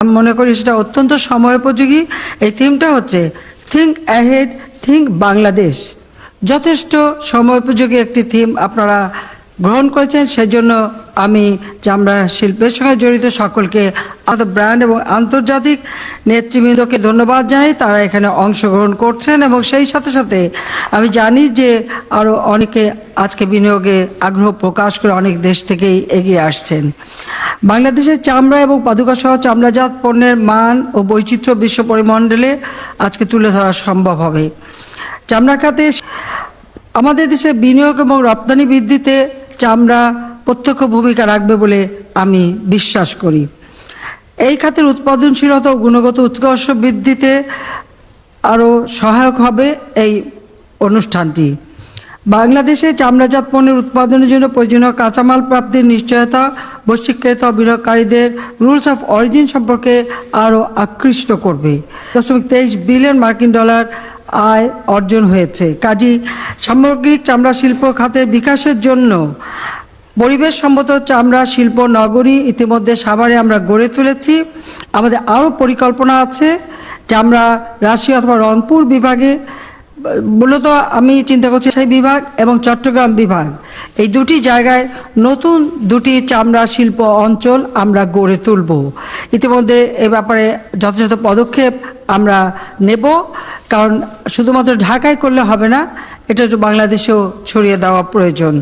আমি মনে করি সেটা অত্যন্ত সময়োপযোগী। এই থিমটা হচ্ছে থিঙ্ক অ্যাহেড, থিঙ্ক বাংলাদেশ। যথেষ্ট সময়োপযোগী একটি থিম আপনারা গ্রহণ করেছেন। সেজন্য আমি চামড়া শিল্পের সঙ্গে জড়িত সকলকে আমাদের ব্র্যান্ড এবং আন্তর্জাতিক নেতৃবৃন্দকে ধন্যবাদ জানাই। তারা এখানে অংশগ্রহণ করছেন এবং সেই সাথে সাথে আমি জানি যে আরও অনেকে আজকে বিনিয়োগে আগ্রহ প্রকাশ করে অনেক দেশ থেকেই এগিয়ে আসছেন। বাংলাদেশের চামড়া এবং পাদুকা সহ চামড়াজাত পণ্যের মান ও বৈচিত্র্য বিশ্ব পরিমণ্ডলে আজকে তুলে ধরা সম্ভব হবে। চামড়া খাতে আমাদের দেশে বিনিয়োগ এবং রপ্তানি বৃদ্ধিতে চামড়া প্রত্যক্ষ ভূমিকা রাখবে বলে আমি বিশ্বাস করি। এই খাতের উৎপাদনশীলতা ও গুণগত উৎকর্ষ বৃদ্ধিতে আরও সহায়ক হবে এই অনুষ্ঠানটি। বাংলাদেশে চামড়াজাত পণ্যের উৎপাদনের জন্য প্রয়োজনীয় কাঁচামাল প্রাপ্তির নিশ্চয়তা বৈশ্বিক ক্রেতা ও বিনিয়োগকারীদের রুলস অফ অরিজিন সম্পর্কে আরও আকৃষ্ট করবে। $23 বিলিয়ন মার্কিন ডলার আয় অর্জন হয়েছে। কাজেই সামগ্রিক চামড়া শিল্প খাতের বিকাশের জন্য পরিবেশ সম্মত চামড়া শিল্প নগরী ইতিমধ্যে সাভারে আমরা গড়ে তুলেছি। আমাদের আরও পরিকল্পনা আছে চামড়া রাজশাহী অথবা রংপুর বিভাগে, মূলত আমি চিন্তা করছি সেই বিভাগ এবং চট্টগ্রাম বিভাগ, এই দুটি জায়গায় নতুন দুটি চামড়া শিল্প অঞ্চল আমরা গড়ে তুলব। ইতিমধ্যে এ ব্যাপারে যথাযথ পদক্ষেপ আমরা নেব, কারণ শুধুমাত্র ঢাকায় করলে হবে না, এটা বাংলাদেশেও ছড়িয়ে দেওয়া প্রয়োজন।